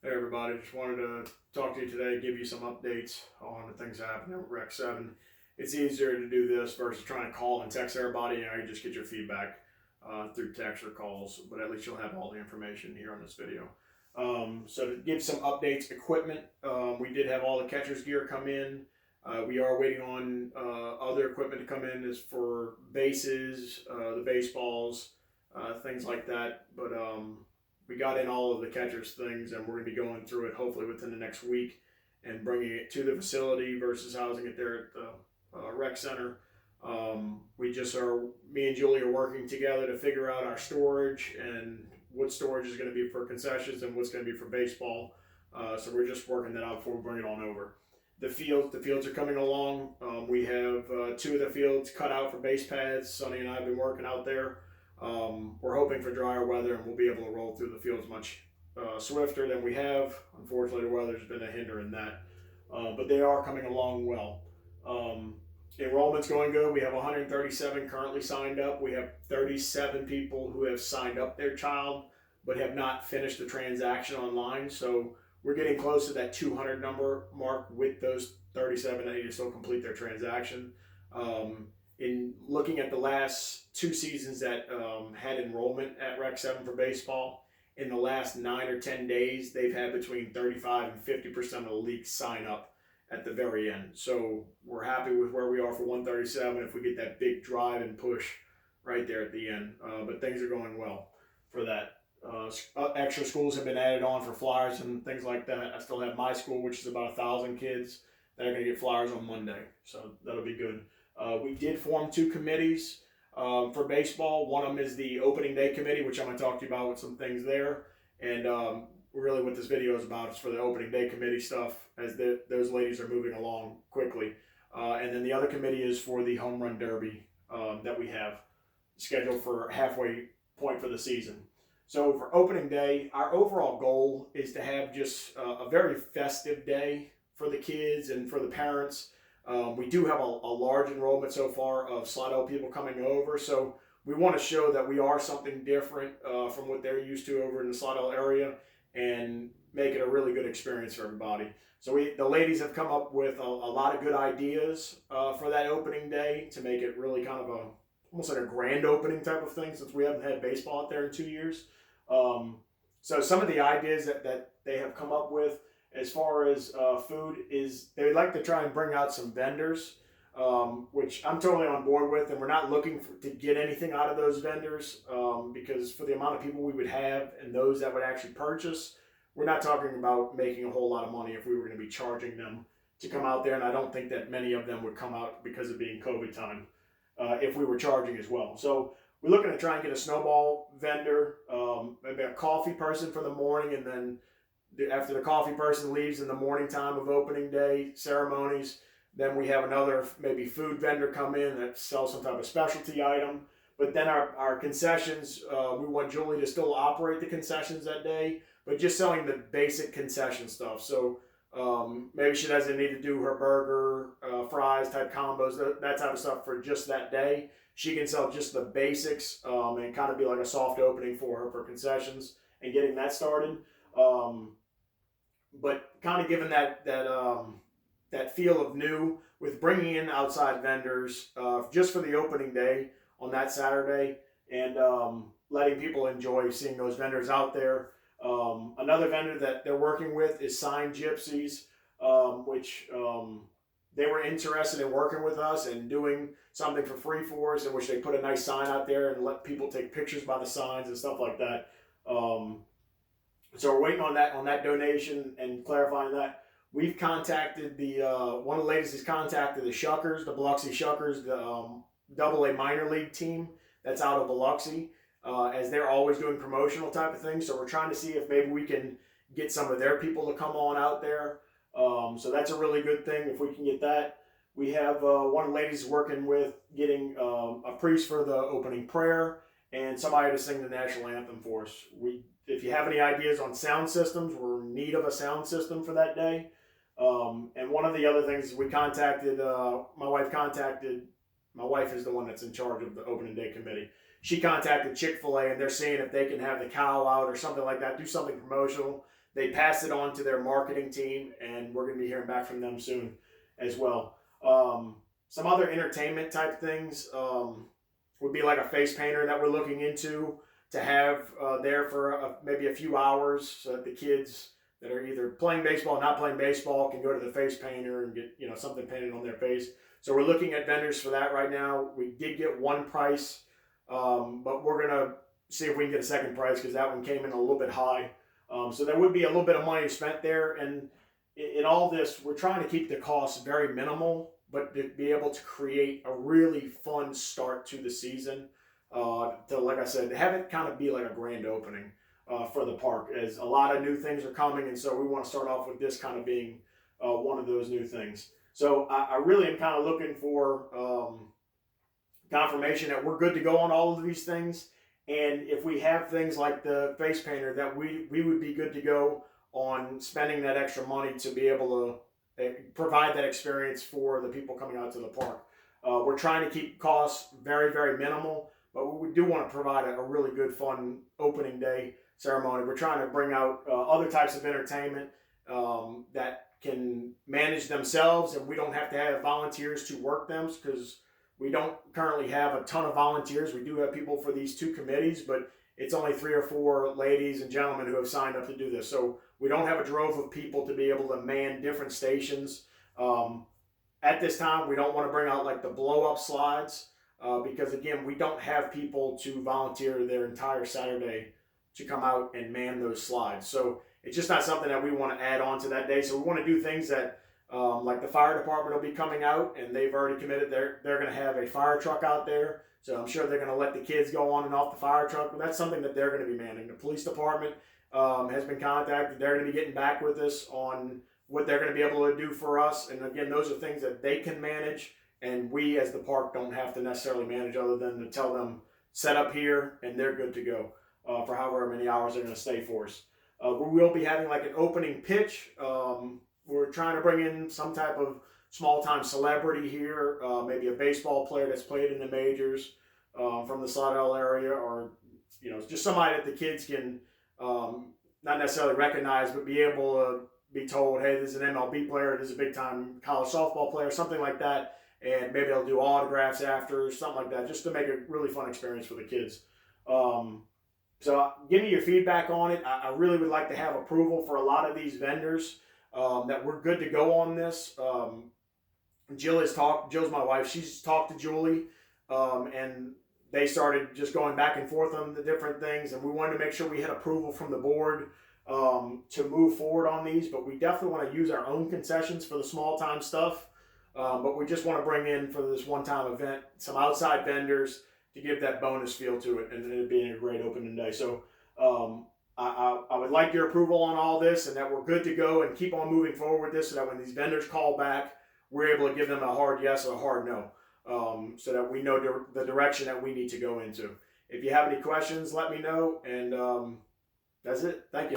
Hey everybody, just wanted to talk to you today, give you some updates on the things happening at Rec 7. It's easier to do this versus trying to call and text everybody. You just get your feedback through text or calls, but at least you'll have all the information here on this video. So to give some updates, equipment, we did have all the catcher's gear come in. We are waiting on other equipment to come in as for bases, the baseballs, things like that. But we got in all of the catcher's things, and we're going to be going through it hopefully within the next week and bringing it to the facility versus housing it there at the rec center. Me and Julie are working together to figure out our storage and what storage is going to be for concessions and what's going to be for baseball. So we're just working that out before we bring it on over. The fields are coming along. We have two of the fields cut out for base pads. Sonny and I have been working out there. We're hoping for drier weather, and we'll be able to roll through the fields much swifter than we have. Unfortunately, the weather's been a hinder in that, but they are coming along well. Enrollment's going good. We have 137 currently signed up. We have 37 people who have signed up their child but have not finished the transaction online. So we're getting close to that 200 number mark with those 37 that need to still complete their transaction. In looking at the last two seasons that had enrollment at Rec 7 for baseball, in the last 9 or 10 days, they've had between 35 and 50% of the league sign up at the very end. So we're happy with where we are for 137 if we get that big drive and push right there at the end. But things are going well for that. Extra schools have been added on for flyers and things like that. I still have my school, which is about 1,000 kids that are going to get flyers on Monday. So that'll be good. We did form two committees for baseball. One of them is the opening day committee, which I'm going to talk to you about with some things there. And really what this video is about is for the opening day committee stuff, as those ladies are moving along quickly. And then the other committee is for the home run derby that we have scheduled for halfway point for the season. So for opening day, our overall goal is to have just a very festive day for the kids and for the parents. We do have a large enrollment so far of Slidell people coming over, so we want to show that we are something different from what they're used to over in the Slidell area and make it a really good experience for everybody. So the ladies have come up with a lot of good ideas for that opening day to make it really kind of almost like a grand opening type of thing, since we haven't had baseball out there in 2 years. So some of the ideas that they have come up with as far as food is they would like to try and bring out some vendors, which I'm totally on board with, and we're not looking to get anything out of those vendors because for the amount of people we would have and those that would actually purchase, we're not talking about making a whole lot of money if we were going to be charging them to come out there, and I don't think that many of them would come out because of being COVID time if we were charging as well. So we're looking to try and get a snowball vendor, maybe a coffee person for the morning, and then after the coffee person leaves in the morning time of opening day ceremonies, then we have another maybe food vendor come in that sells some type of specialty item. But then our concessions, we want Julie to still operate the concessions that day, but just selling the basic concession stuff. So maybe she doesn't need to do her burger, fries type combos, that type of stuff for just that day. She can sell just the basics and kind of be like a soft opening for her for concessions and getting that started. But kind of giving that feel of new with bringing in outside vendors just for the opening day on that Saturday and letting people enjoy seeing those vendors out there. Another vendor that they're working with is Sign Gypsies, which they were interested in working with us and doing something for free for us, in which they put a nice sign out there and let people take pictures by the signs and stuff like that. So we're waiting on that donation and clarifying that. We've contacted one of the ladies has contacted the Shuckers, the Biloxi Shuckers, the AA minor league team that's out of Biloxi, as they're always doing promotional type of things. So we're trying to see if maybe we can get some of their people to come on out there. So that's a really good thing if we can get that. We have one of the ladies working with getting a priest for the opening prayer and somebody to sing the national anthem for us. If you have any ideas on sound systems, we're in need of a sound system for that day. And one of the other things we contacted, my wife is the one that's in charge of the opening day committee. She contacted Chick-fil-A and they're seeing if they can have the cow out or something like that, do something promotional they passed it on to their marketing team, and we're going to be hearing back from them soon as well. Some other entertainment type things would be like a face painter that we're looking into to have there for maybe a few hours, so that the kids that are either playing baseball or not playing baseball can go to the face painter and get something painted on their face. So we're looking at vendors for that right now. We did get one price, but we're gonna see if we can get a second price because that one came in a little bit high. So there would be a little bit of money spent there, and in all this, we're trying to keep the costs very minimal, but to be able to create a really fun start to the season. To, like I said, have it kind of be like a grand opening for the park, as a lot of new things are coming, and so we want to start off with this kind of being one of those new things. So I really am kind of looking for confirmation that we're good to go on all of these things, and if we have things like the face painter, that we would be good to go on spending that extra money to be able to provide that experience for the people coming out to the park. We're trying to keep costs very, very minimal, but we do want to provide a really good, fun opening day ceremony. We're trying to bring out other types of entertainment that can manage themselves, and we don't have to have volunteers to work them, because we don't currently have a ton of volunteers. We do have people for these two committees, but it's only 3 or 4 ladies and gentlemen who have signed up to do this. So we don't have a drove of people to be able to man different stations. At this time, we don't want to bring out like the blow-up slides because, again, we don't have people to volunteer their entire Saturday to come out and man those slides. So it's just not something that we want to add on to that day. So we want to do things that, like the fire department will be coming out, and they've already committed. They're going to have a fire truck out there. So I'm sure they're going to let the kids go on and off the fire truck. But that's something that they're going to be manning. The police department has been contacted. They're going to be getting back with us on what they're going to be able to do for us. And again, those are things that they can manage, and we as the park don't have to necessarily manage, other than to tell them, set up here, and they're good to go for however many hours they're going to stay for us. We will be having like an opening pitch. We're trying to bring in some type of small-time celebrity here, maybe a baseball player that's played in the majors from the Slidell area, or just somebody that the kids can not necessarily recognize, but be able to be told, hey, this is an MLB player, this is a big-time college softball player, something like that, and maybe they'll do autographs after, something like that, just to make a really fun experience for the kids. So give me your feedback on it. I really would like to have approval for a lot of these vendors that we're good to go on this. Jill's my wife, she's talked to Julie, and they started just going back and forth on the different things, and we wanted to make sure we had approval from the board to move forward on these. But we definitely want to use our own concessions for the small time stuff, but we just want to bring in, for this one-time event, some outside vendors to give that bonus feel to it, and it being a great opening day. So I would like your approval on all this, and that we're good to go and keep on moving forward with this, so that when these vendors call back, we're able to give them a hard yes or a hard no, so that we know the direction that we need to go into. If you have any questions, let me know, and that's it. Thank you.